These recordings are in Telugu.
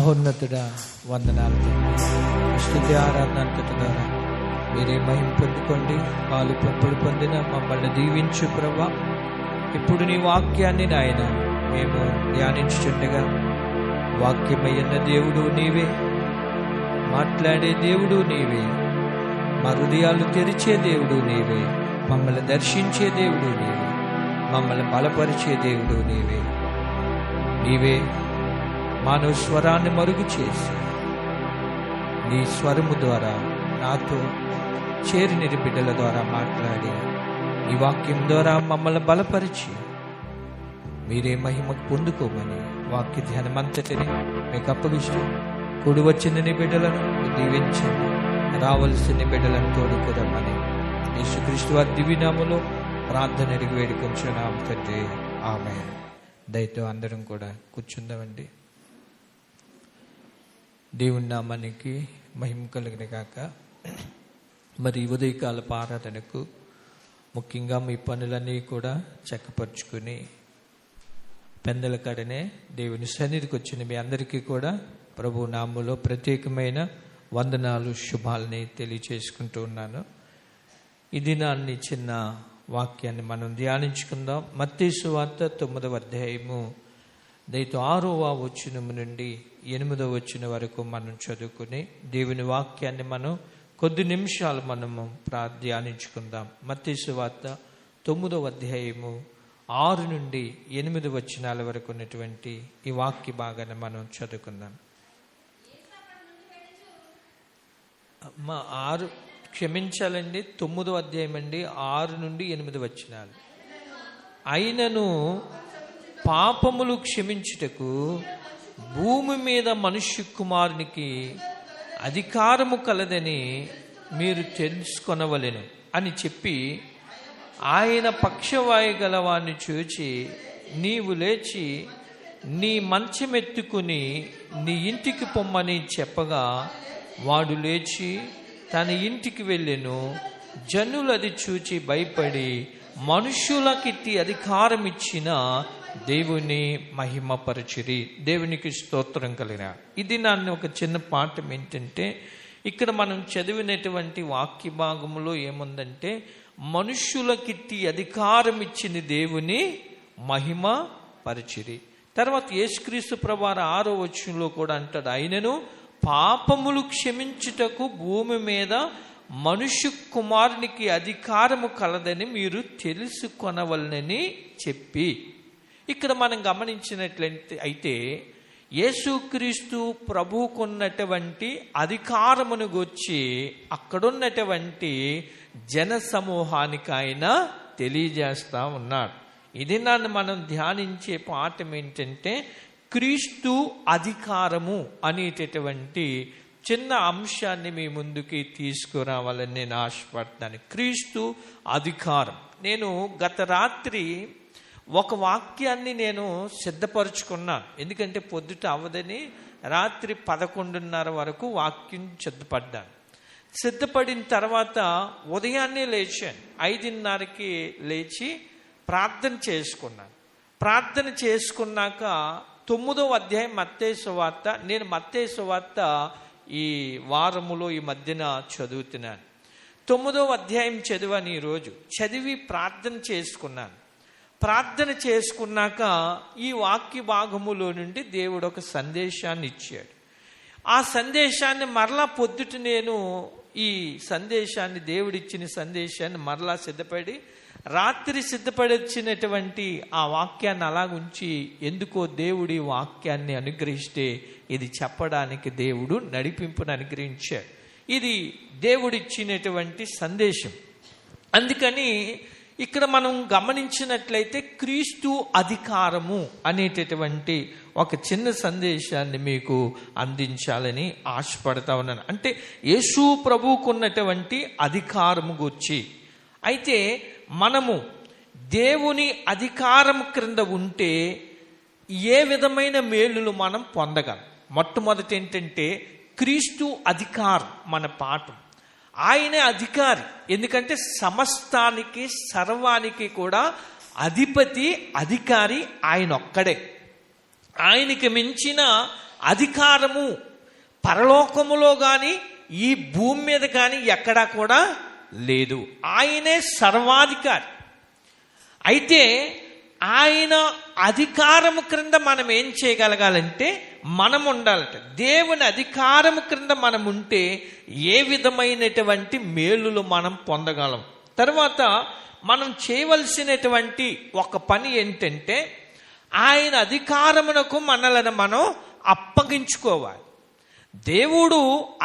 మహోన్నతుడా, వందనాలు తండ్రి. స్తుతి ఆరాధన అంతటి ద్వారా మీరే మహిమ పొందుకోండి. పాలు పంపుడు పొందిన మమ్మల్ని దీవించు ప్రభా. ఇప్పుడు నీ వాక్యాన్ని నాయన మేము ధ్యానించుచుండగా, వాక్యమయ్యన్న దేవుడు నీవే, మాట్లాడే దేవుడు నీవే, మా హృదయాలు తెరిచే దేవుడు నీవే, మమ్మల్ని దర్శించే దేవుడు నీవే, మమ్మల్ని బలపరిచే దేవుడు నీవే. నీవే మానవ స్వరాన్ని మరుగు చేసి నీ స్వరము ద్వారా నాతో చేరిన బిడ్డల ద్వారా మాట్లాడి ఈ వాక్యం ద్వారా మమ్మల్ని బలపరిచి మీరే మహిమ పొందుకోమని వాక్య ధ్యానమంతటిని మీకు అప్పగిస్తూ కూడి వచ్చిన నీ బిడ్డలను దీవించండి. రావలసిన బిడ్డలను తోడుకురమ్మని యేసుక్రీస్తు వారి దివ్యనామములో ప్రార్థన అడిగి వేడుకొంచున్నాం తండ్రి, ఆమేన్. దయతో అందరం కూడా కూర్చుందామండి. దేవుని నామానికి మహిమ కలిగిన గాక. మరి ఉదయకాల ఆరాధనకు ముఖ్యంగా మీ పనులన్నీ కూడా చక్కపరుచుకుని పెందల కడనే దేవుని సన్నిధికి వచ్చిన మీ అందరికీ కూడా ప్రభు నామములో ప్రత్యేకమైన వందనాలు, శుభాలని తెలియచేసుకుంటూ ఉన్నాను. ఈ దినాన్ని చిన్న వాక్యాన్ని మనం ధ్యానించుకుందాం. మత్తయి సువార్త 9వ అధ్యాయము దయతో 6వ వచనము నుండి 8వ వచనం వరకు మనం చదువుకుని దేవుని వాక్యాన్ని మనం కొద్ది నిమిషాలు మనము ధ్యానించుకుందాం. మత్తయి సువార్త 9వ అధ్యాయము 6 నుండి 8 వచనాల వరకు ఉన్నటువంటి ఈ వాక్య భాగాన్ని మనం చదువుకుందాం. 6 క్షమించాలండి, 9వ అధ్యాయం అండి, 6 నుండి 8 వచనాలు. అయినను పాపములు క్షమించుటకు భూమి మీద మనుష్య కుమారునికి అధికారము కలదని మీరు తెలుసుకొనవలెను అని చెప్పి ఆయన పక్షవాయు గలవాన్ని చూచి, నీవు లేచి నీ మంచమెత్తుకుని నీ ఇంటికి పొమ్మని చెప్పగా వాడు లేచి తన ఇంటికి వెళ్ళెను. జనులు అది చూచి భయపడి మనుషులకిట్టి అధికారం ఇచ్చిన దేవుని మహిమపరచిరి. దేవునికి స్తోత్రం కలిగిన. ఇది నన్ను ఒక చిన్న పాఠం ఏంటంటే, ఇక్కడ మనం చదివినటువంటి వాక్య భాగంలో ఏముందంటే, మనుషులకిట్టి అధికారం ఇచ్చిన దేవుని మహిమ పరిచిరి. తర్వాత యేసుక్రీస్తు ప్రభువారు 6వ వచనంలో కూడా అంటాడు, అయినను పాపములు క్షమించుటకు భూమి మీద మనుష్య కుమారునికి అధికారము కలదని మీరు తెలుసుకొనవలనని చెప్పి. ఇక్కడ మనం గమనించినట్లయితే అయితే యేసుక్రీస్తు ప్రభువుకున్నటువంటి అధికారమును గూర్చి అక్కడున్నటువంటి జన సమూహానికి ఆయన తెలియజేస్తా ఉన్నాడు. ఇది నన్ను మనం ధ్యానించే పాఠం ఏంటంటే, క్రీస్తు అధికారము అనేటటువంటి చిన్న అంశాన్ని మీ ముందుకి తీసుకురావాలని నేను ఆశపడతాను. క్రీస్తు అధికారం. నేను గత రాత్రి ఒక వాక్యాన్ని నేను సిద్ధపరుచుకున్నాను. ఎందుకంటే పొద్దుట అవ్వదని రాత్రి 11:30 వరకు వాక్యం సిద్ధపడ్డాను. సిద్ధపడిన తర్వాత ఉదయాన్నే లేచాను. 5:30కి లేచి ప్రార్థన చేసుకున్నాను. ప్రార్థన చేసుకున్నాక 9వ అధ్యాయం మత్తయి సువార్త, నేను మత్తయి సువార్త ఈ వారములో ఈ మధ్యన చదువుతున్నాను. 9వ అధ్యాయం చదివాను. ఈరోజు చదివి ప్రార్థన చేసుకున్నాను. ప్రార్థన చేసుకున్నాక ఈ వాక్య భాగములో నుండి దేవుడు ఒక సందేశాన్ని ఇచ్చాడు. ఆ సందేశాన్ని మరలా పొద్దుట నేను ఈ సందేశాన్ని, దేవుడిచ్చిన సందేశాన్ని మరలా సిద్ధపడి రాత్రి సిద్ధపడి వచ్చినటువంటి ఆ వాక్యాన్ని అలాగుంచి, ఎందుకో దేవుడి వాక్యాన్ని అనుగ్రహిస్తే ఇది చెప్పడానికి దేవుడు నడిపింపును అనుగ్రహించాడు. ఇది దేవుడిచ్చినటువంటి సందేశం. అందుకని ఇక్కడ మనం గమనించినట్లయితే క్రీస్తు అధికారము అనేటటువంటి ఒక చిన్న సందేశాన్ని మీకు అందించాలని ఆశపడతా ఉన్నాను. అంటే యేసు ప్రభువుకున్నటువంటి అధికారము గురించి. అయితే మనము దేవుని అధికారం క్రింద ఉంటే ఏ విధమైన మేలులు మనం పొందగలం? మొట్టమొదటి ఏంటంటే, క్రీస్తు అధికారం మన పాఠం. ఆయనే అధికారి. ఎందుకంటే సమస్తానికి, సర్వానికి కూడా అధిపతి, అధికారి ఆయన ఒక్కడే. ఆయనకి మించిన అధికారము పరలోకములో కానీ ఈ భూమి మీద కానీ ఎక్కడా కూడా లేదు. ఆయనే సర్వాధికారి. అయితే ఆయన అధికారము క్రింద మనం ఏం చేయగలగాలంటే మనం ఉండాలట. దేవుని అధికారము క్రింద మనం ఉంటే ఏ విధమైనటువంటి మేలులు మనం పొందగలం. తర్వాత మనం చేయవలసినటువంటి ఒక పని ఏంటంటే ఆయన అధికారమునకు మనలను మనం అప్పగించుకోవాలి. దేవుడు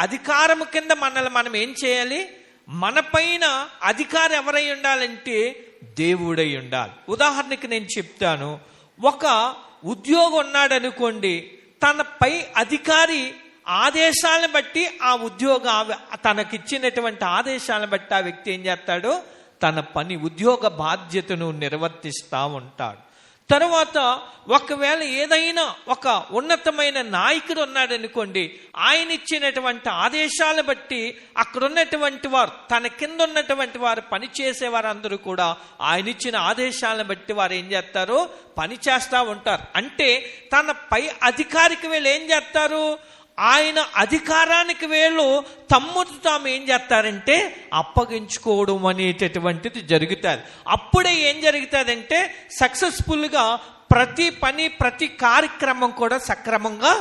అధికారము కింద మనల్ని మనం ఏం చేయాలి? మన పైన అధికారం ఎవరై ఉండాలంటే దేవుడై ఉండాలి. ఉదాహరణకి నేను చెప్తాను. ఒక ఉద్యోగం ఉన్నాడు అనుకోండి, తన పై అధికారి ఆదేశాలను బట్టి ఆ తనకిచ్చినటువంటి ఆదేశాలను బట్టి ఆ వ్యక్తి ఏం చేస్తాడు? తన పని ఉద్యోగ బాధ్యతను నిర్వర్తిస్తూ ఉంటాడు. తరువాత ఒకవేళ ఏదైనా ఒక ఉన్నతమైన నాయకుడు ఉన్నాడు అనుకోండి, ఆయన ఇచ్చినటువంటి ఆదేశాలను బట్టి అక్కడ ఉన్నటువంటి వారు, తన కింద ఉన్నటువంటి వారు పనిచేసే వారందరూ కూడా ఆయన ఇచ్చిన ఆదేశాలను బట్టి వారు ఏం చేస్తారు? పని చేస్తూ ఉంటారు. అంటే తన పై అధికారికి వీళ్ళు ఏం చేస్తారు? ఆయన అధికారానికి వీళ్ళు తమ్ముడు తాము ఏం చేస్తారంటే అప్పగించుకోవడం అనేటటువంటిది జరుగుతుంది. అప్పుడే ఏం జరుగుతుందంటే సక్సెస్ఫుల్గా ప్రతి పని ప్రతి కార్యక్రమం కూడా సక్రమంగా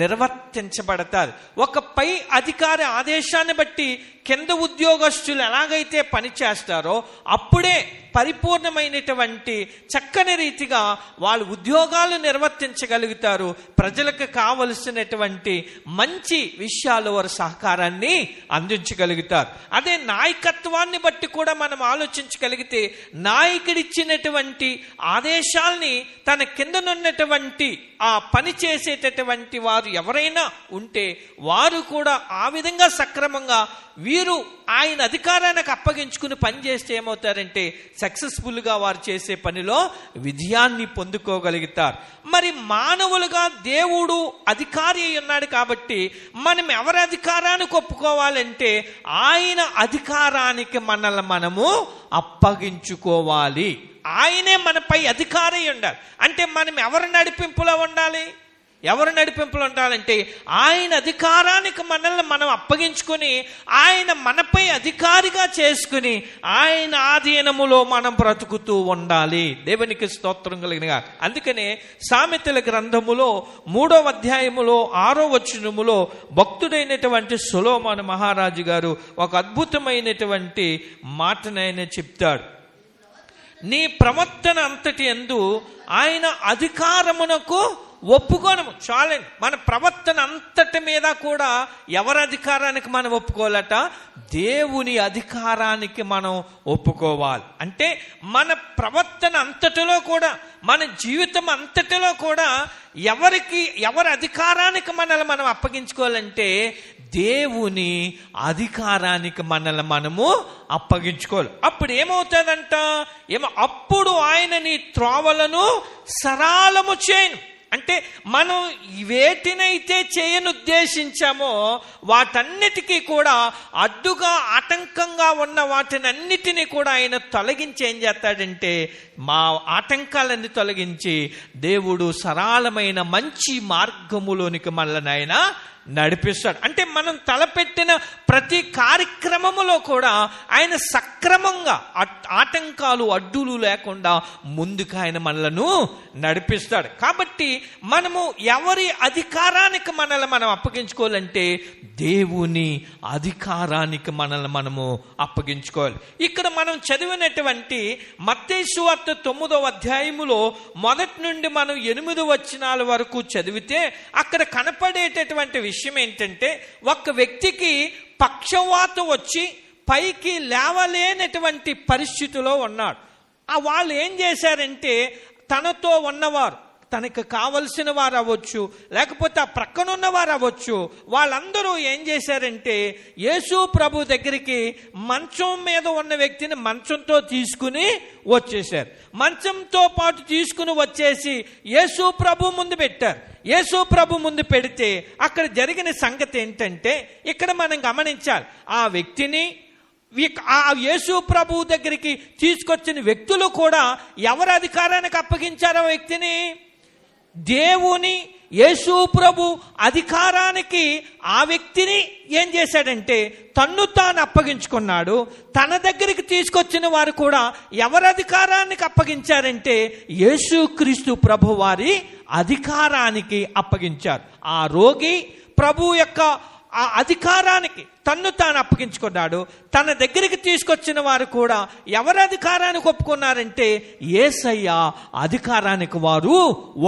నిర్వర్తించబడతారు. ఒక పై అధికారి ఆదేశాన్ని బట్టి కింద ఉద్యోగస్తులు ఎలాగైతే పని చేస్తారో అప్పుడే పరిపూర్ణమైనటువంటి చక్కని రీతిగా వాళ్ళు ఉద్యోగాలు నిర్వర్తించగలుగుతారు. ప్రజలకు కావలసినటువంటి మంచి విషయాలు వారి సహకారాన్ని అందించగలుగుతారు. అదే నాయకత్వాన్ని బట్టి కూడా మనం ఆలోచించగలిగితే నాయకుడిచ్చినటువంటి ఆదేశాల్ని తన కిందనున్నటువంటి ఆ పని చేసేటటువంటి వారు ఎవరైనా ఉంటే వారు కూడా ఆ విధంగా సక్రమంగా వీరు ఆయన అధికారానికి అప్పగించుకుని పనిచేస్తే ఏమవుతారంటే సక్సెస్ఫుల్గా వారు చేసే పనిలో విజయాన్ని పొందుకోగలుగుతారు. మరి మానవులుగా దేవుడు అధికారి అయి ఉన్నాడు కాబట్టి మనం ఎవరి అధికారానికి ఒప్పుకోవాలంటే ఆయన అధికారానికి మనల్ని మనము అప్పగించుకోవాలి. ఆయనే మనపై అధికారి ఉండాలి. అంటే మనం ఎవరి నడిపింపులో ఉండాలి? ఎవరు నడిపింపులు ఉండాలంటే ఆయన అధికారానికి మనల్ని మనం అప్పగించుకొని ఆయన మనపై అధికారిగా చేసుకుని ఆయన ఆధీనములో మనం బ్రతుకుతూ ఉండాలి. దేవునికి స్తోత్రం కలిగినగా. అందుకనే సామెతల గ్రంథములో 3వ అధ్యాయములో 6వ వచనములో భక్తుడైనటువంటి సొలొమోను మహారాజు గారు ఒక అద్భుతమైనటువంటి మాటను ఆయన చెప్తాడు. నీ ప్రవర్తన అంతటి యందు ఆయన అధికారమునకు ఒప్పుకోనము. చాలండి. మన ప్రవర్తన అంతటి మీద కూడా ఎవరి అధికారానికి మనం ఒప్పుకోవాలట? దేవుని అధికారానికి మనం ఒప్పుకోవాలి. అంటే మన ప్రవర్తన అంతటిలో కూడా, మన జీవితం అంతటిలో కూడా ఎవరి అధికారానికి మనల్ని మనం అప్పగించుకోవాలంటే దేవుని అధికారానికి మనల్ని మనము అప్పగించుకోవాలి. అప్పుడు ఏమవుతుందంట? అప్పుడు ఆయన నీ త్రోవలను సరళము చేయను. అంటే మనం వేటినైతే చేయనుద్దేశించామో వాటన్నిటికీ కూడా అడ్డుగా ఆటంకంగా ఉన్న వాటినన్నిటినీ కూడా ఆయన తొలగించి ఏం చేస్తాడంటే మా ఆటంకాలన్నీ తొలగించి దేవుడు సరళమైన మంచి మార్గములోనికి మనల్ని ఆయన నడిపిస్తాడు. అంటే మనం తలపెట్టిన ప్రతి కార్యక్రమములో కూడా ఆయన సక్రమంగా ఆటంకాలు అడ్డులు లేకుండా ముందుకు ఆయన మనలను నడిపిస్తాడు. కాబట్టి మనము ఎవరి అధికారానికి మనల్ని మనం అప్పగించుకోవాలంటే దేవుని అధికారానికి మనల్ని మనము అప్పగించుకోవాలి. ఇక్కడ మనం చదివినటువంటి మత్తయి సువార్త 9వ అధ్యాయములో 1 నుండి మనం 8 వచనాల వరకు చదివితే అక్కడ కనపడేటటువంటి విషయం ఏంటంటే ఒక వ్యక్తికి పక్షవాతం వచ్చి పైకి లేవలేనటువంటి పరిస్థితిలో ఉన్నాడు. వాళ్ళు ఏం చేశారంటే తనతో ఉన్నవారు, తనకు కావలసిన వారు అవ్వచ్చు, లేకపోతే ఆ ప్రక్కనున్న వారు అవ్వచ్చు, వాళ్ళందరూ ఏం చేశారంటే యేసు ప్రభు దగ్గరికి మంచం మీద ఉన్న వ్యక్తిని మంచంతో తీసుకుని వచ్చేసారు. మంచంతో పాటు తీసుకుని వచ్చేసి యేసు ప్రభు ముందు పెట్టారు. యేసు ప్రభు ముందు పెడితే అక్కడ జరిగిన సంగతి ఏంటంటే ఇక్కడ మనం గమనించాలి. ఆ వ్యక్తిని ఆ యేసు ప్రభు దగ్గరికి తీసుకొచ్చిన వ్యక్తులు కూడా ఎవరి అధికారానికి అప్పగించారో వ్యక్తిని? దేవుని యేసు ప్రభు అధికారానికి ఆ వ్యక్తిని ఏం చేశాడంటే తన్ను తాను అప్పగించుకున్నాడు. తన దగ్గరికి తీసుకొచ్చిన వారు కూడా ఎవరి అధికారానికి అప్పగించారంటే యేసుక్రీస్తు ప్రభు వారి అధికారానికి అప్పగించారు. ఆ రోగి ప్రభు యొక్క ఆ అధికారానికి తన్ను తాను అప్పగించుకున్నాడు. తన దగ్గరికి తీసుకొచ్చిన వారు కూడా ఎవరి అధికారానికి ఒప్పుకున్నారంటే యేసయ్య అధికారానికి వారు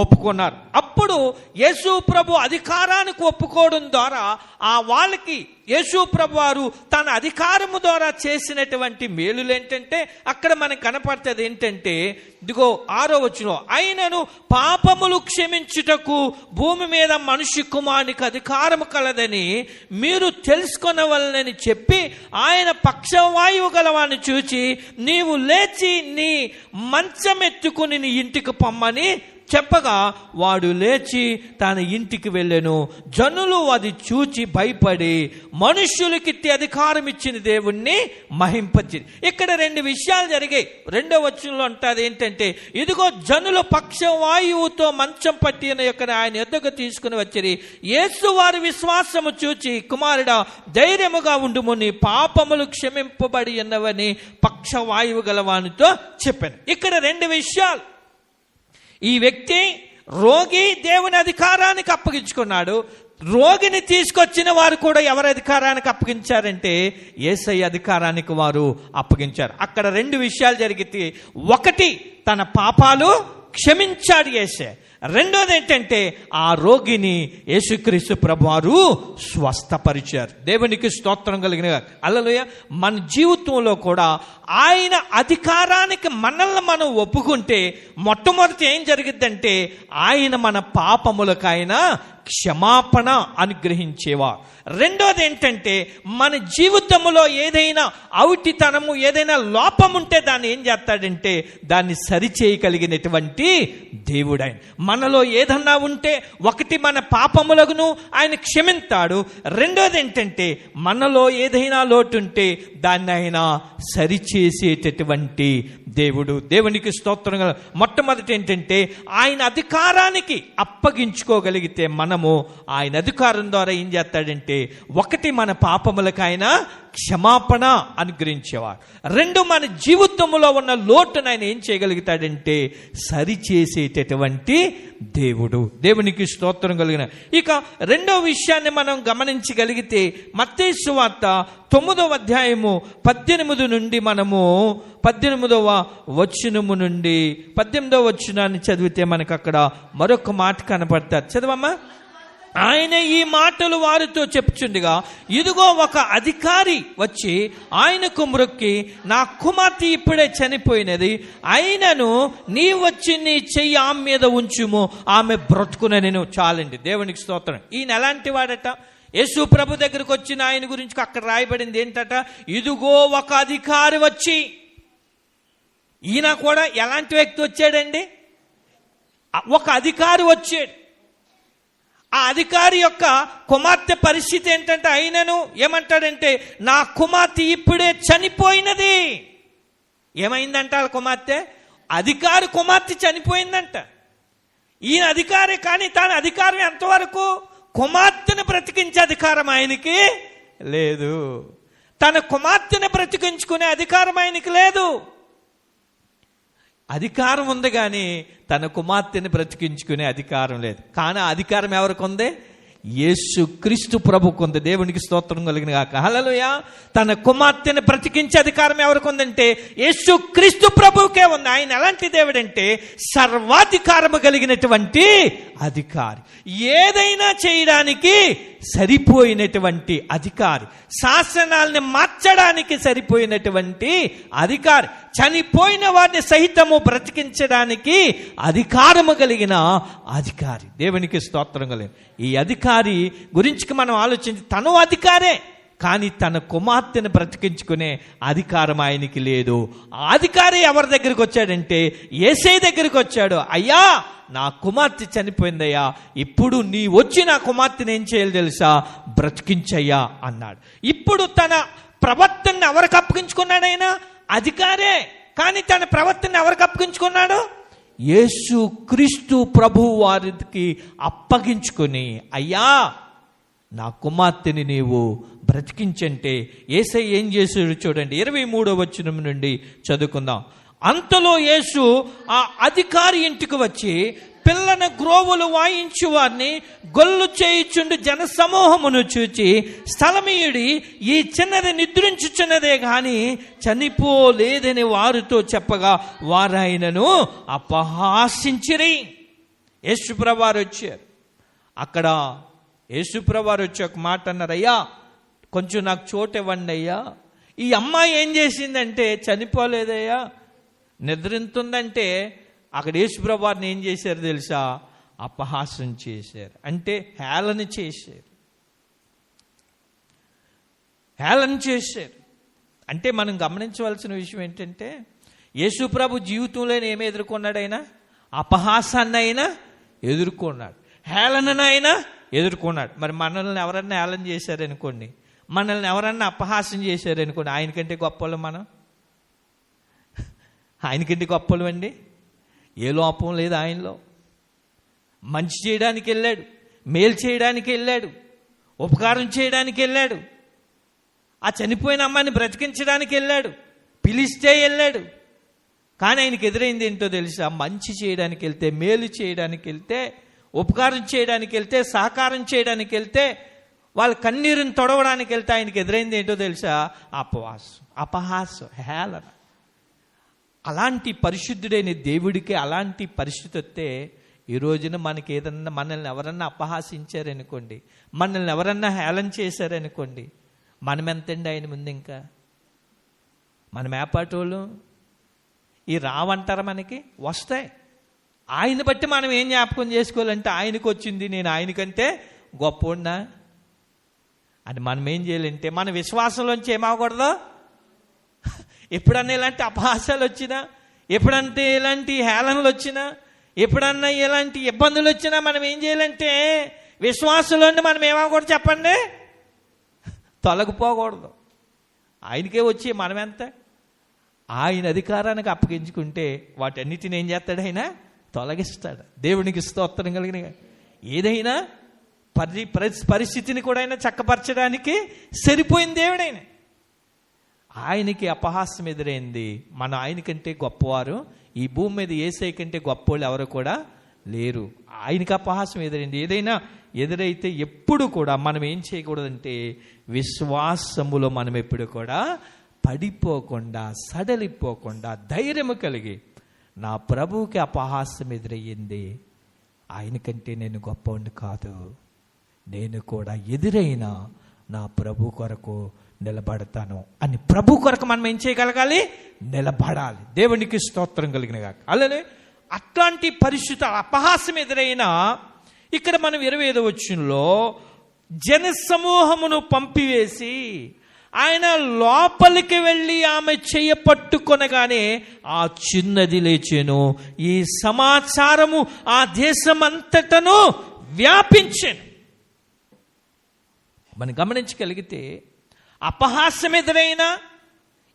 ఒప్పుకున్నారు. అప్పుడు యేసు ప్రభు అధికారానికి ఒప్పుకోవడం ద్వారా ఆ వాళ్ళకి యేసు ప్రభు వారు తన అధికారము ద్వారా చేసినటువంటి మేలులు ఏంటంటే అక్కడ మనకు కనపడుతుంది ఏంటంటే, ఇదిగో 6వ వచనం, ఆయనను పాపములు క్షమించుటకు భూమి మీద మనిషి కుమారునికి అధికారము కలదని మీరు తెలుసుకొనవలనని చెప్పి ఆయన పక్షవాయువు గలవాన్ని చూచి నీవు లేచి నీ మంచమెత్తుకుని నీ ఇంటికి పొమ్మని చెప్పగా వాడు లేచి తన ఇంటికి వెళ్ళెను. జనులు అది చూచి భయపడి మనుష్యులకి అధికారం ఇచ్చిన దేవుణ్ణి మహింపరిచిరి. ఇక్కడ 2 విషయాలు జరిగాయి. 2వ వచనంలో అంటారు ఏంటంటే, ఇదిగో జనులు పక్షవాయువుతో మంచం పట్టిన యొక్క ఆయన ఎద్దకు తీసుకుని వచ్చిరి. యేసు వారి విశ్వాసము చూచి కుమారుడా ధైర్యముగా ఉండుము, నీ పాపములు క్షమింపబడి ఉన్నవని పక్షవాయువు గలవానితో చెప్పాను. ఇక్కడ 2 విషయాలు. ఈ వ్యక్తి రోగి దేవుని అధికారానికి అప్పగించుకున్నాడు. రోగిని తీసుకొచ్చిన వారు కూడా ఎవరి అధికారానికి అప్పగించారంటే యేసయ్య అధికారానికి వారు అప్పగించారు. అక్కడ 2 విషయాలు జరిగితే, ఒకటి తన పాపాలు క్షమించాడు యేసే. రెండోది ఏంటంటే ఆ రోగిని యేసుక్రీస్తు ప్రభువారు స్వస్థపరిచారు. దేవునికి స్తోత్రం కలిగిన హల్లెలూయా. మన జీవితంలో కూడా ఆయన అధికారానికి మనల్ని మనం ఒప్పుకుంటే మొట్టమొదటి ఏం జరిగిద్దంటే ఆయన మన పాపములకు ఆయన క్షమాపణ అనుగ్రహించేవారు. రెండోది ఏంటంటే మన జీవితంలో ఏదైనా అవిటితనము ఏదైనా లోపం ఉంటే దాన్ని ఏం చేస్తాడంటే దాన్ని సరిచేయగలిగినటువంటి దేవుడు ఆయన. మనలో ఏదన్నా ఉంటే ఒకటి మన పాపములను ఆయన క్షమిస్తాడు. రెండోది ఏంటంటే మనలో ఏదైనా లోటు ఉంటే దాన్ని ఆయన సరిచేసేటటువంటి దేవుడు. దేవునికి స్తోత్రం. మొట్టమొదటి ఏంటంటే ఆయన అధికారానికి అప్పగించుకోగలిగితే మనము ఆయన అధికారం ద్వారా ఏం చేస్తాడంటే ఒకటి మన పాపములకు ఆయన క్షమాపణ అనుగ్రహించేవాడు. 2 మన జీవితంలో ఉన్న లోటును ఆయన ఏం చేయగలుగుతాడంటే సరిచేసేటటువంటి దేవుడు. దేవునికి స్తోత్రం కలిగిన. ఇక 2వ విషయాన్ని మనం గమనించగలిగితే మత్తయి సువార్త 9వ అధ్యాయము 18 నుండి మనము 18వ వచనము నుండి 18వ వచనాన్ని చదివితే మనకు అక్కడ మరొక మాట కనపడతారు. చదవమ్మా. ఆయన ఈ మాటలు వారితో చెప్పుచుండగా ఇదిగో ఒక అధికారి వచ్చి ఆయనకు మ్రొక్కి నా కుమార్తె ఇప్పుడే చనిపోయినది, అయినను నీ వచ్చి నీ చెయ్యి ఆమె మీద ఉంచుము, ఆమె బ్రతుకునెను. చాలండి. దేవునికి స్తోత్రం. ఈయన ఎలాంటి వాడట? యేసు ప్రభు దగ్గరకు వచ్చిన ఆయన గురించి అక్కడ రాయబడింది ఏంటట, ఇదిగో ఒక అధికారి వచ్చి. ఈయన కూడా ఎలాంటి వ్యక్తి వచ్చాడండి? ఒక అధికారి వచ్చాడు. ఆ అధికారి యొక్క కుమార్తె పరిస్థితి ఏంటంటే ఆయనను ఏమంటాడంటే నా కుమార్తె ఇప్పుడే చనిపోయినది. ఏమైందంట వాళ్ళ కుమార్తె? అధికారి కుమార్తె చనిపోయిందంట. ఈయన అధికారి, కానీ తన అధికారం ఎంతవరకు? కుమార్తెను బ్రతికించే అధికారం ఆయనకి లేదు. తన కుమార్తెను బ్రతికించుకునే అధికారం ఆయనకి లేదు. అధికారం ఉంది కానీ తన కుమార్తెని బ్రతికించుకునే అధికారం లేదు. కానీ ఆ అధికారం ఎవరికి ఉంది? యేసుక్రీస్తు ప్రభువుకు ఉంది. దేవునికి స్తోత్రం కలిగిన గాక. హల్లెలూయా. తన కుమార్తెని బ్రతికించే అధికారం ఎవరికి ఉందంటే యేసుక్రీస్తు ప్రభువుకే ఉంది. ఆయన ఎలాంటి దేవుడు అంటే సర్వాధికారము కలిగినటువంటి అధికారి. ఏదైనా చేయడానికి సరిపోయినటువంటి అధికారి. శాసనాల్ని మార్చడానికి సరిపోయినటువంటి అధికారి. చనిపోయిన వారిని సహితము బ్రతికించడానికి అధికారము కలిగిన అధికారి. దేవునికి స్తోత్రం కలిగిన ఈ అధికారి గురించి మనం ఆలోచించి తను అధికారే, కానీ తన కుమార్తెను బ్రతికించుకునే అధికారం ఆయనకి లేదు. ఆ అధికారి ఎవరి దగ్గరికి వచ్చాడంటే యేసయ్య దగ్గరికి వచ్చాడు. అయ్యా నా కుమార్తె చనిపోయిందయ్యా, ఇప్పుడు నీ వచ్చి నా కుమార్తెను ఏం చేయాలి తెలుసా? బ్రతికించయ్యా అన్నాడు. ఇప్పుడు తన ప్రవర్తనను ఎవరికి అప్పగించుకున్నాడు? ఆయన అధికారే, కానీ తన ప్రవర్తన ఎవరికి అప్పగించుకున్నాడు? యేసు క్రీస్తు ప్రభు వారికి అప్పగించుకొని, అయ్యా నా కుమార్తెని నీవు బ్రతికించంటే యేసయ్య ఏం చేశాడు చూడండి. 23వ వచనం నుండి చదువుకుందాం. అంతలో యేసు ఆ అధికారి ఇంటికి వచ్చి పిల్లన గ్రోవులు వాయించు వారిని గొల్లు చేయుచుండు జన సమూహమును చూచి, స్థలమీయుడి, ఈ చిన్నది నిద్రించుచున్నదే గాని చనిపోలేదని వారితో చెప్పగా వారాయనను అపహాసించిరి. యేసుప్రభువు వారు వచ్చారు. అక్కడ యేసుప్రభువు వారు వచ్చి ఒక మాట అన్నారు, అయ్యా కొంచెం నాకు చోటు ఇవ్వండి అయ్యా. ఈ అమ్మాయి ఏం చేసిందంటే చనిపోలేదయ్యా, నిద్రింతుందంటే అక్కడ యేసుప్రభువు వారిని ఏం చేశారు తెలుసా? అపహాసం చేశారు, అంటే హేళన చేశారు. హేళన చేశారు అంటే మనం గమనించవలసిన విషయం ఏంటంటే, యేసుప్రభు జీవితంలో ఏమి ఎదుర్కొన్నాడు? ఆయన అపహాసాన్ని అయినా ఎదుర్కొన్నాడు, హేళనైనా ఎదుర్కొన్నాడు. మరి మనల్ని ఎవరన్నా హేళన చేశారనుకోండి, మనల్ని ఎవరన్నా అపహాసం చేశారనుకోండి, ఆయనకంటే గొప్పలు మనం? ఆయనకంటే గొప్పలు అండి? ఏ లోపం లేదు ఆయనలో. మంచి చేయడానికి వెళ్ళాడు, మేలు చేయడానికి వెళ్ళాడు, ఉపకారం చేయడానికి వెళ్ళాడు, ఆ చనిపోయిన అమ్మాయిని బ్రతికించడానికి వెళ్ళాడు, పిలిస్తే వెళ్ళాడు. కానీ ఆయనకి ఎదురైంది ఏంటో తెలుసా? మంచి చేయడానికి వెళ్తే, మేలు చేయడానికి వెళ్తే, ఉపకారం చేయడానికి వెళ్తే, సహకారం చేయడానికి వెళ్తే, వాళ్ళ కన్నీరుని తొడవడానికి వెళ్తే ఆయనకి ఎదురైంది ఏంటో తెలుసా? అపహాసం, హేళన. అలాంటి పరిశుద్ధుడైన దేవుడికి అలాంటి పరిస్థితి వస్తే, ఈ రోజున మనకి ఏదన్నా, మనల్ని ఎవరన్నా అపహాసించారనుకోండి, మనల్ని ఎవరన్నా హేళన చేశారనుకోండి, మనం ఎంతండి ఆయన ముందు? ఇంకా మనం ఏపాటోళ్ళు? ఈ రావంటారా మనకి? వస్తాయి. ఆయన బట్టి మనం ఏం జ్ఞాపకం చేసుకోవాలంటే, ఆయనకు వచ్చింది, నేను ఆయనకంటే గొప్పోడినా అని మనం ఏం చేయాలంటే, మన విశ్వాసంలోంచి ఏమవకూడదు. ఎప్పుడన్నా ఇలాంటి అపహాసాలు వచ్చినా, ఎప్పుడంటే ఇలాంటి హేళనలు వచ్చినా, ఎప్పుడన్నా ఇలాంటి ఇబ్బందులు వచ్చినా మనం ఏం చేయాలంటే, విశ్వాసంలోండి మనం ఏమవకూడదు చెప్పండి? తొలగిపోకూడదు. ఆయనకే వచ్చి మనం ఎంత? ఆయన అధికారానికి అప్పగించుకుంటే వాటన్నిటిని ఏం చేస్తాడు? ఆయన తొలగిస్తాడు. దేవునికి స్తోత్రం కలిగిన. ఏదైనా పరిస్థితిని కూడా ఆయన చక్కపరచడానికి సరిపోయిన దేవుడైన. ఆయనకి అపహాస్యం ఎదురైంది. మన ఆయనకంటే గొప్పవారు ఈ భూమి మీద యేసయ్య కంటే గొప్పోళ్ళు ఎవరు కూడా లేరు. ఆయనకి అపహాస్యం ఎదురైంది. ఏదైనా ఎదురైతే ఎప్పుడు కూడా మనం ఏం చేయకూడదంటే, విశ్వాసములో మనం ఎప్పుడు కూడా పడిపోకుండా, సడలిపోకుండా, ధైర్యము కలిగి, నా ప్రభువుకి అపహాస్యం ఎదురయ్యింది, ఆయనకంటే నేను గొప్పవాడిని కాదు, నేను కూడా ఎదురైనా నా ప్రభు కొరకు నిలబడతాను అని ప్రభు కొరకు మనం ఏం చేయగలగాలి? నిలబడాలి. దేవునికి స్తోత్రం కలిగిన గాక. అలానే అట్లాంటి పరిస్థితి, అపహాస్యం ఎదురైనా, ఇక్కడ మనం 25వ వచనంలో జన సమూహమును పంపివేసి ఆయన లోపలికి వెళ్ళి ఆమె చెయ్య పట్టుకొనగానే ఆ చిన్నది లేచెను. ఈ సమాచారము ఆ దేశమంతటను వ్యాపించెను. మనం గమనించగలిగితే, అపహాస్యం ఎదురైనా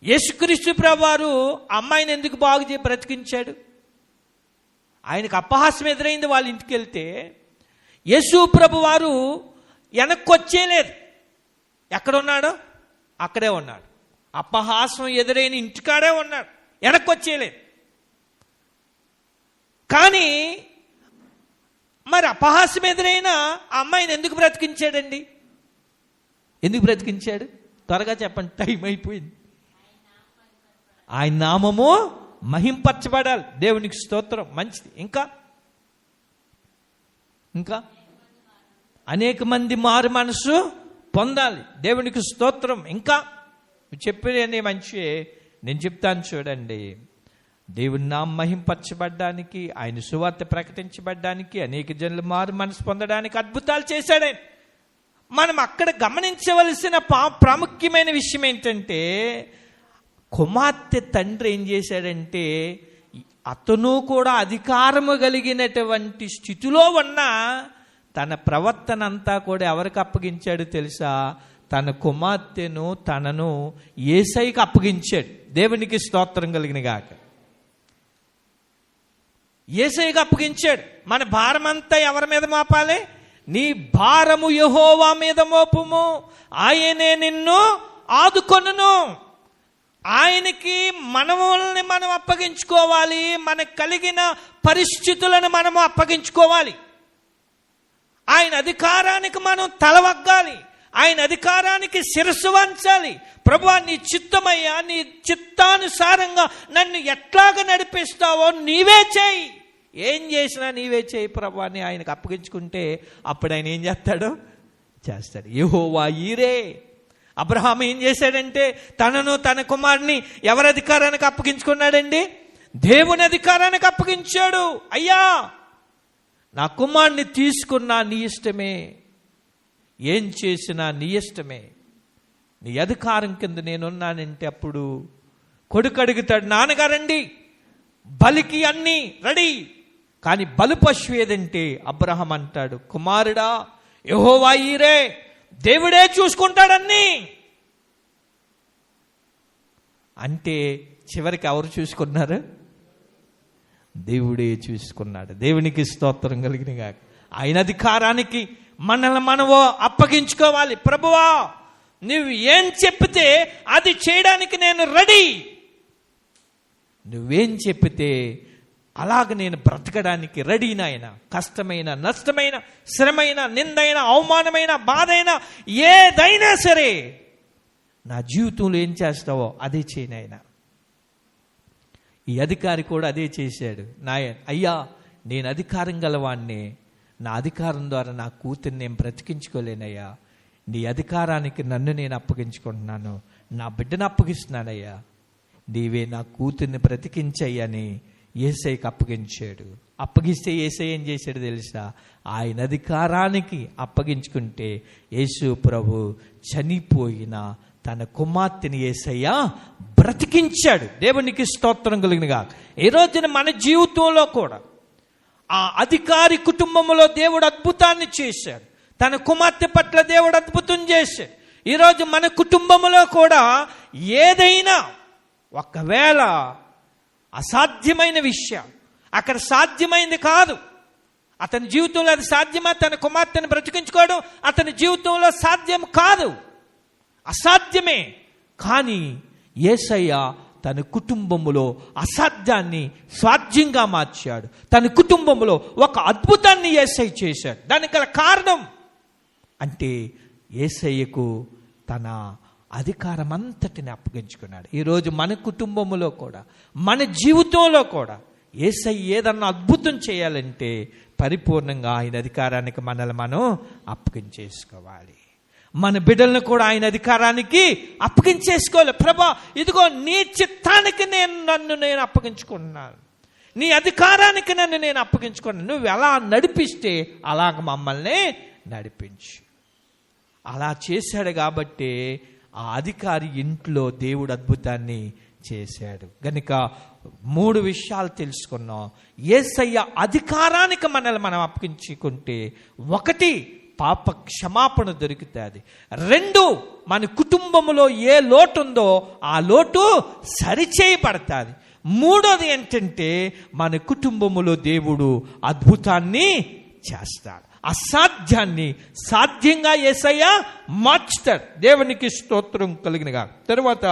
యేసుక్రీస్తు ప్రభువారు అమ్మాయిని ఎందుకు బాగు బ్రతికించాడు? ఆయనకు అపహాస్యం ఎదురైంది. వాళ్ళ ఇంటికి వెళ్తే యేసు ప్రభువారు వెనక్కి వచ్చేలేదు. ఎక్కడున్నాడో అక్కడే ఉన్నాడు. అపహాస్యం ఎదురైన ఇంటికాడే ఉన్నాడు, వెనక్కి వచ్చేలేదు. కానీ మరి అపహాస్యం ఎదురైనా ఆ అమ్మాయిని ఎందుకు బ్రతికించాడండి? ఎందుకు బ్రతికించాడు? త్వరగా చెప్పండి, టైం అయిపోయింది. ఆయన నామము మహింపరచబడాలి. దేవునికి స్తోత్రం. మంచిది. ఇంకా ఇంకా అనేక మంది మారు మనసు పొందాలి. దేవునికి స్తోత్రం. ఇంకా చెప్పేది మంచి, నేను చెప్తాను చూడండి. దేవుని నామం మహింపరచబడ్డానికి, ఆయన సువార్త ప్రకటించబడ్డానికి, అనేక జనులు మారు మనసు పొందడానికి అద్భుతాలు చేశాడు ఆయన. మనం అక్కడ గమనించవలసిన ప్రాముఖ్యమైన విషయం ఏంటంటే, కుమార్తె తండ్రి ఏం చేశాడంటే, అతను కూడా అధికారము కలిగినటువంటి స్థితిలో ఉన్న తన ప్రవర్తన అంతా కూడా ఎవరికి అప్పగించాడు తెలుసా? తన కుమార్తెను, తనను యేసయ్యకి అప్పగించాడు. దేవునికి స్తోత్రం కలిగిన గాక. యేసయ్యకు అప్పగించాడు. మన భారం అంతా ఎవరి మీద మోపాలి? నీ భారము యెహోవా మీద మోపుము, ఆయనే నిన్ను ఆదుకొనును. ఆయనకి మనల్ని మనం అప్పగించుకోవాలి. మనకు కలిగిన పరిస్థితులను మనము అప్పగించుకోవాలి. ఆయన అధికారానికి మనం తలవగ్గాలి. ఆయన అధికారానికి శిరస్సు వంచాలి. ప్రభువా, నీ చిత్తమయ్యా, నీ చిత్తానుసారంగా నన్ను ఎట్లాగ నడిపిస్తావో నీవే చేయి, ఏం చేసినా నీవే చేయి ప్రభువా అని ఆయనకు అప్పగించుకుంటే అప్పుడు ఆయన ఏం చేస్తాడు? చేస్తాడు. యెహోవా ఈరే. అబ్రహాం ఏం చేశాడంటే తనను తన కుమారుని ఎవరి అధికారానికి అప్పగించుకున్నాడండి? దేవుని అధికారానికి అప్పగించాడు. అయ్యా, నా కుమారుని తీసుకున్నా నీ ఇష్టమే, ఏం చేసినా నీ ఇష్టమే, నీ అధికారం కింద నేనున్నానంటే అప్పుడు కొడుకు అడుగుతాడు, నాన్నగారండి బలికి అన్నీ రెడీ, కానీ బలి పశువు ఏదంటే అబ్రహాం అంటాడు, కుమారుడా యెహోవా ఈరే, దేవుడే చూసుకుంటాడన్నీ. అంటే చివరికి ఎవరు చూసుకున్నారు? దేవుడే చూసుకున్నాడు. దేవునికి స్తోత్రం కలిగినగా. ఆయన అధికారానికి మనల్ని మనము అప్పగించుకోవాలి. ప్రభువా, నువ్వు ఏం చెప్తే అది చేయడానికి నేను రెడీ, నువ్వేం చెప్పితే అలాగ నేను బ్రతకడానికి రెడీ నాయన. కష్టమైన, నష్టమైన, శ్రమైన, నిందైన, అవమానమైన, బాధైన ఏదైనా సరే నా జీవితంలో ఏం చేస్తావో అదే చేయనాయన. ఈ అధికారి కూడా అదే చేశాడు. అయ్యా, నేను అధికారం గలవాణ్ణి, నా అధికారం ద్వారా నా కూతుర్ని నేను బ్రతికించుకోలేనయ్యా, నీ అధికారానికి నన్ను నేను అప్పగించుకుంటున్నాను, నా బిడ్డను అప్పగిస్తున్నానయ్యా, నీవే నా కూతుర్ని బ్రతికించయ్యని యేసయ్యకి అప్పగించాడు. అప్పగిస్తే యేసయ్య ఏం చేశాడు తెలుసా? ఆయన అధికారానికి అప్పగించుకుంటే యేసు ప్రభు చనిపోయిన తన కుమార్తెని యేసయ్య బ్రతికించాడు. దేవునికి స్తోత్రం కలిగినగా. ఈ రోజున మన జీవితంలో కూడా ఆ అధికారి కుటుంబంలో దేవుడు అద్భుతాన్ని చేశాడు. తన కుమార్తె పట్ల దేవుడు అద్భుతం చేశాడు. ఈరోజు మన కుటుంబంలో కూడా ఏదైనా ఒకవేళ అసాధ్యమైన విషయం అక్కడ సాధ్యమైంది కాదు, అతని జీవితంలో అది సాధ్యమా? తన కుమార్తెను బ్రతికించుకోవడం అతని జీవితంలో సాధ్యం కాదు, అసాధ్యమే. కానీ యేసయ్య తన కుటుంబములో అసాధ్యాన్ని సాధ్యంగా మార్చాడు. తన కుటుంబంలో ఒక అద్భుతాన్ని యేసయ్య చేశాడు. దానికి గల కారణం అంటే యేసయ్యకు తన అధికారం అంతటిని అప్పగించుకున్నాడు. ఈరోజు మన కుటుంబంలో కూడా, మన జీవితంలో కూడా యేసయ్య ఏదన్నా అద్భుతం చేయాలంటే పరిపూర్ణంగా ఆయన అధికారానికి మనల్ని మనం అప్పగించేసుకోవాలి. మన బిడ్డలను కూడా ఆయన అధికారానికి అప్పగించేసుకోవాలి. ప్రభా, ఇదిగో నీ చిత్తానికి నన్ను నేను అప్పగించుకుంటున్నాను, నీ అధికారానికి నన్ను నేను అప్పగించుకున్నాను, నువ్వు ఎలా నడిపిస్తే అలాగ మమ్మల్ని నడిపించు. అలా చేశాడు కాబట్టి ఆ అధికారి ఇంట్లో దేవుడు అద్భుతాన్ని చేశాడు. గనుక 3 విషయాలు తెలుసుకున్నాం. యేసయ్య అధికారానికి మనల్ని మనం అప్పగించుకుంటే 1 పాప క్షమాపణ దొరుకుతుంది, 2 మన కుటుంబంలో ఏ లోటు ఉందో ఆ లోటు సరిచేయబడుతుంది, 3వది ఏంటంటే మన కుటుంబములో దేవుడు అద్భుతాన్ని చేస్తాడు. అసాధ్యాన్ని సాధ్యంగా యేసయ్య మార్చుతాడు. దేవునికి స్తోత్రం కలిగినగా. తరువాత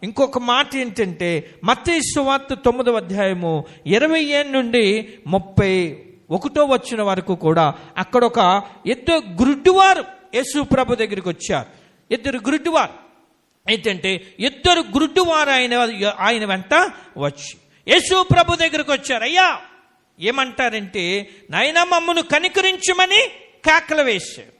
ఇంకొక మాట ఏంటంటే మత్తయి సువార్త 9వ అధ్యాయము 27 నుండి 31వ వచనం వరకు కూడా అక్కడ ఒక 2 గురుడ్డివారు యేసు ప్రభు దగ్గరికి వచ్చారు. 2 గురుడ్డివారు ఏంటంటే 2 గురుడ్డివారు ఆయన వెంట వచ్చి యేసు ప్రభు దగ్గరికి వచ్చారు. అయ్యా, ఏమంటారంటే, నాయనా మమ్మను కనికరించమని కేకలు వేశారు.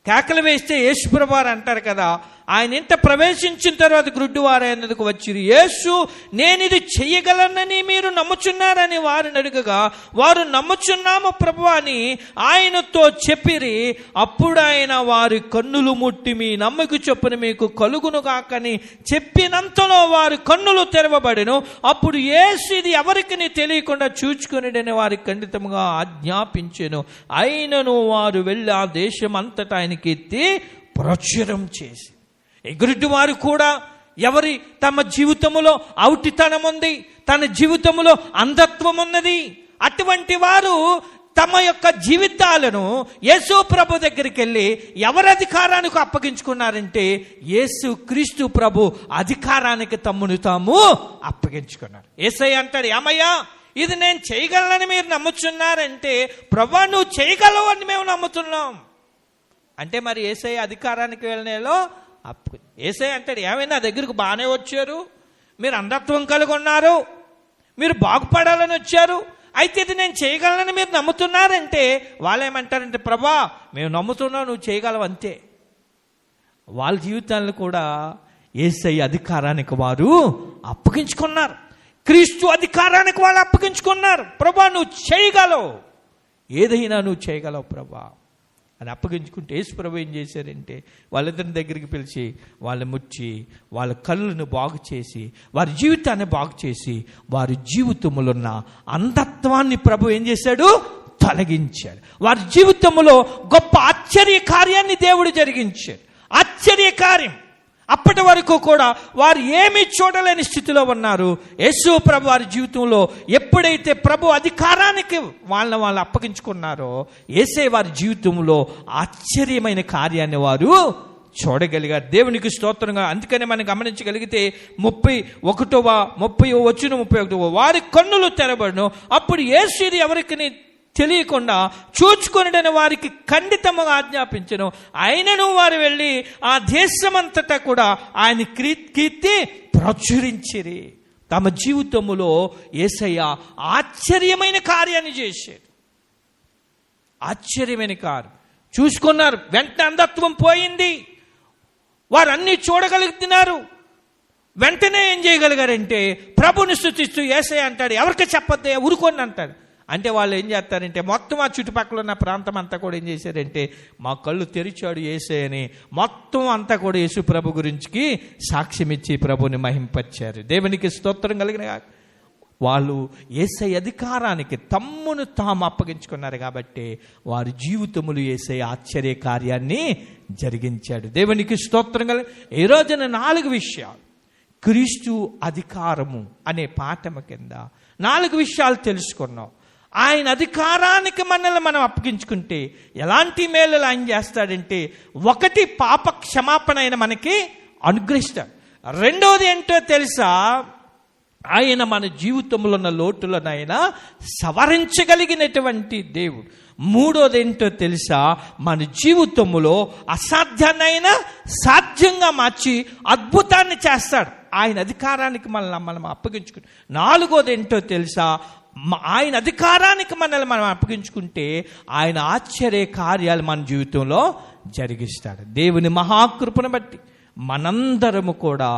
కేకలు వేస్తే యేసు ప్రభువారు అంటారు కదా, ఆయన ఇంట ప్రవేశించిన తర్వాత గుడ్డివారు ఆయనకు వచ్చిరు. యేసు, నేను ఇది చెయ్యగలనని మీరు నమ్ముచున్నారని వారిని అడగగా, వారు నమ్ముచున్నాము ప్రభువా అని ఆయనతో చెప్పిరి. అప్పుడు ఆయన వారి కన్నులు ముట్టి, మీ నమ్మకు చొప్పున మీకు కలుగును కాకని చెప్పినంతలో వారి కన్నులు తెరవబడెను. అప్పుడు యేసు ఇది ఎవరికి తెలియకుండా చూచుకుని వారి ఖండితంగా ఆజ్ఞాపించెను. అయినను వారు వెళ్ళి ఆ దేశం అంతటా ఆయనకి ఎత్తి ప్రచురం చేసి. ఎగురుటి వారు కూడా ఎవరి తమ జీవితంలో ఔటితనం ఉంది, తన జీవితంలో అంధత్వం ఉన్నది, అటువంటి వారు తమ యొక్క జీవితాలను యేసు ప్రభు దగ్గరికి వెళ్ళి ఎవరి అధికారానికి అప్పగించుకున్నారంటే యేసు క్రీస్తు ప్రభు అధికారానికి తమ్మును తాము అప్పగించుకున్నారు. యేసయ్య అంటాడు, ఏమయ్యా ఇది నేను చేయగలనని మీరు నమ్ముచున్నారంటే, ప్రభా నువ్వు చేయగలవు అని మేము నమ్ముతున్నాం అంటే మరి యేసయ్య అధికారానికి వెళ్ళనేలో యేసయ్య అంటాడు, ఏమైనా నా దగ్గరకు బాగానే వచ్చారు, మీరు అంధత్వం కలిగి ఉన్నారు, మీరు బాగుపడాలని వచ్చారు, అయితే ఇది నేను చేయగలనని మీరు నమ్ముతున్నారంటే వాళ్ళు ఏమంటారంటే, ప్రభా మేము నమ్ముతున్నావు, నువ్వు చేయగలవు అంతే. వాళ్ళ జీవితాలను కూడా యేసయ్య అధికారానికి వారు అప్పగించుకున్నారు. క్రీస్తు అధికారానికి వాళ్ళు అప్పగించుకున్నారు. ప్రభా నువ్వు చేయగలవు, ఏదైనా నువ్వు చేయగలవు ప్రభా అని అప్పగించుకుంటే యేసు ప్రభు ఏం చేశారంటే వాళ్ళిద్దరి దగ్గరికి పిలిచి వాళ్ళని ముచ్చి వాళ్ళ కళ్ళను బాగు చేసి వారి జీవితాన్ని బాగు చేసి వారి జీవితంలో ఉన్న అంధత్వాన్ని ప్రభు ఏం చేశాడు, తొలగించాడు. వారి జీవితంలో గొప్ప ఆశ్చర్య కార్యాన్ని దేవుడు జరిగించాడు. ఆశ్చర్య కార్యం. అప్పటి వరకు కూడా వారు ఏమీ చూడలేని స్థితిలో ఉన్నారు. యేసు ప్రభు వారి జీవితంలో ఎప్పుడైతే ప్రభు అధికారానికి వాళ్ళు అప్పగించుకున్నారో యేసే వారి జీవితంలో ఆశ్చర్యమైన కార్యాన్ని వారు చూడగలిగారు. దేవునికి స్తోత్రంగా. అందుకని మనం గమనించగలిగితే 31 వారి కన్నులు తెరబడును, అప్పుడు యేసు ఇది ఎవరికి తెలియకుండా చూచుకొనుడని వారికి ఖండితముగా ఆజ్ఞాపించను. అయినను వారు వెళ్ళి ఆ దేశమంతటా కూడా ఆయన కీర్తి ప్రచురించిరి. తమ జీవితములో యేసయ్య ఆశ్చర్యమైన కార్యాన్ని చేశాడు. ఆశ్చర్యమైన కార్యం చూసుకున్నారు. వెంటనే అంధత్వం పోయింది. వారు అన్నీ చూడగలుగుతున్నారు. వెంటనే ఏం చేయగలిగారంటే ప్రభుని స్తుతిస్తూ యేసయ్య అంటాడు, ఎవరికి చెప్పొద్దే ఊరుకోండి అంటాడు. అంటే వాళ్ళు ఏం చేస్తారంటే మొత్తం ఆ చుట్టుపక్కల ఉన్న ప్రాంతం అంతా కూడా ఏం చేశారంటే మా కళ్ళు తెరిచాడు యేసే అని మొత్తం అంతా కూడా యేసు ప్రభు గురించి సాక్ష్యం ఇచ్చి ప్రభుని మహింపరిచారు. దేవునికి స్తోత్రం కలిగిన వాళ్ళు యేసయ్య అధికారానికి తమ్మును తాము అప్పగించుకున్నారు కాబట్టి వారి జీవితములు యేసయ్య ఆశ్చర్య కార్యాన్ని జరిగించాడు. దేవునికి స్తోత్రం కలిగి ఈ రోజున 4 విషయాలు క్రీస్తు అధికారము అనే పాఠము కింద 4 విషయాలు తెలుసుకున్నాం. ఆయన అధికారానికి మనల్ని మనం అప్పగించుకుంటే ఎలాంటి మేలు ఆయన చేస్తాడంటే, 1 పాప క్షమాపణ ఆయన మనకి అనుగ్రహిస్తాడు. 2వది ఏంటో తెలుసా, ఆయన మన జీవితంలో ఉన్న లోటులను ఆయన సవరించగలిగినటువంటి దేవుడు. 3వది ఏంటో తెలుసా, మన జీవితంలో అసాధ్యాన్నైనా సాధ్యంగా మార్చి అద్భుతాన్ని చేస్తాడు. ఆయన అధికారానికి మనం అప్పగించుకుంటే. 4వది ఏంటో తెలుసా, ఆయన అధికారానికి మనల్ని మనం అప్పగించుకుంటే ఆయన ఆశ్చర్య కార్యాలు మన జీవితంలో జరిగిస్తాడు. దేవుని మహాకృపను బట్టి మనందరము కూడా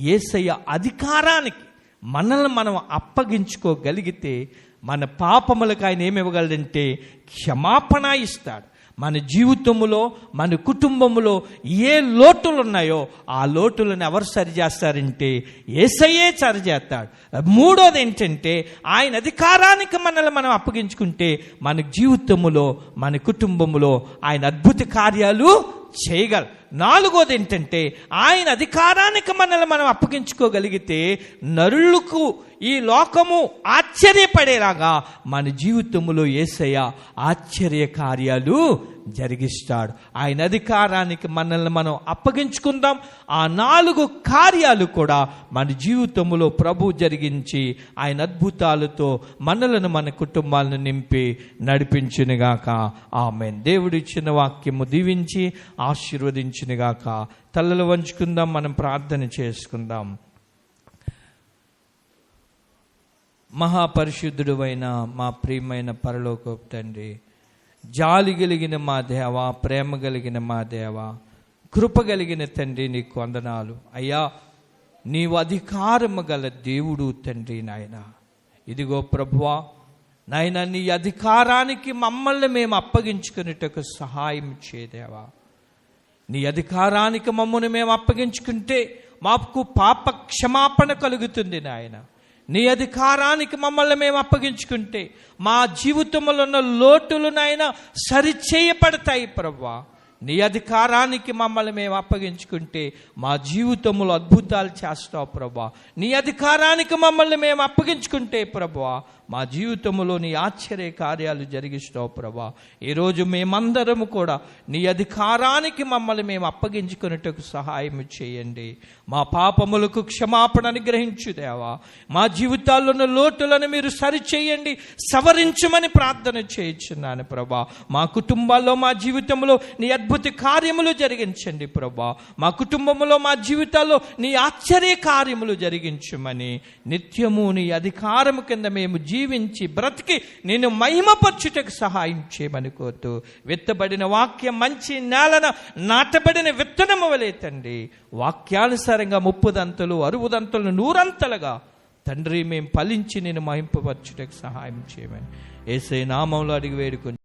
యేసయ్య అధికారానికి మనల్ని మనం అప్పగించుకోగలిగితే మన పాపములకు ఆయన ఏమి ఇవ్వగలడంటే క్షమాపణ ఇస్తాడు. మన జీవితంలో మన కుటుంబంలో ఏ లోటులు ఉన్నాయో ఆ లోటులను ఎవరు సరిచేస్తారంటే యేసయ్యే సరిచేస్తాడు. 3వది ఏంటంటే ఆయన అధికారానికి మనల్ని మనం అప్పగించుకుంటే మన జీవితంలో మన కుటుంబంలో ఆయన అద్భుత కార్యాలు చేయగలరు. 4వది ఏంటంటే ఆయన అధికారానికి మనల్ని మనం అప్పగించుకోగలిగితే నరులకు ఈ లోకము ఆశ్చర్యపడేలాగా మన జీవితంలో యేసయ్య ఆశ్చర్య కార్యాలు జరిగిస్తాడు. ఆయన అధికారానికి మనల్ని మనం అప్పగించుకుందాం. ఆ 4 కార్యాలు కూడా మన జీవితంలో ప్రభు జరిగించి ఆయన అద్భుతాలతో మనలను మన కుటుంబాలను నింపి నడిపించునుగాక. ఆమేన్. దేవుడు ఇచ్చిన వాక్యము దీవించి ఆశీర్వదించునుగాక. తలలు వంచుకుందాం, మనం ప్రార్థన చేసుకుందాం. మహాపరిశుద్ధుడు అయిన మా ప్రియమైన పరలోకపు తండ్రి, జాలి కలిగిన మా దేవ, ప్రేమ కలిగిన మా దేవ, కృప కలిగిన తండ్రి, నీకు వందనాలు అయ్యా. నీవు అధికారము గల దేవుడు తండ్రి నాయన. ఇదిగో ప్రభువా నాయన, నీ అధికారానికి మమ్మల్ని మేము అప్పగించుకునేటకు సహాయం చేయదేవా. నీ అధికారానికి మమ్మల్ని మేము అప్పగించుకుంటే మాకు పాప క్షమాపణ కలుగుతుంది నాయన. నీ అధికారానికి మమ్మల్ని మేము అప్పగించుకుంటే మా జీవితంలో ఉన్న లోటులు నాయన సరిచేయబడతాయి ప్రభువా. నీ అధికారానికి మమ్మల్ని మేము అప్పగించుకుంటే మా జీవితంలో అద్భుతాలు చేస్తావు ప్రభువా. నీ అధికారానికి మమ్మల్ని మేము అప్పగించుకుంటే ప్రభువా మా జీవితంలో నీ ఆశ్చర్య కార్యాలు జరిగిస్తావు ప్రభువా. ఈరోజు మేమందరము కూడా నీ అధికారానికి మమ్మల్ని మేము అప్పగించుకున్నట్టుకు సహాయం చేయండి. మా పాపములకు క్షమాపణ అనుగ్రహించు దేవా. మా జీవితాల్లో ఉన్న లోటులను మీరు సరిచేయండి, సవరించమని ప్రార్థన చేయించున్నాను ప్రభువా. మా కుటుంబాల్లో మా జీవితంలో నీ అద్భుత కార్యములు జరిగించండి ప్రభువా. మా కుటుంబంలో మా జీవితాల్లో నీ ఆశ్చర్య కార్యములు జరిగించమని నిత్యము నీ అధికారము కింద మేము జీవించి బ్రతికి నేను మహిమపరచుటకు సహాయం చేయమని కోరుతూ, విత్తబడిన వాక్యం మంచి నేలన నాటబడిన విత్తనము వలె తండ్రి వాక్యానుసారంగా 30 60 100 తండ్రి మేము ఫలించి నేను మహింపపరచుటకు సహాయం చేయమని యేసయ్య నామములో అడిగి వేడుకొని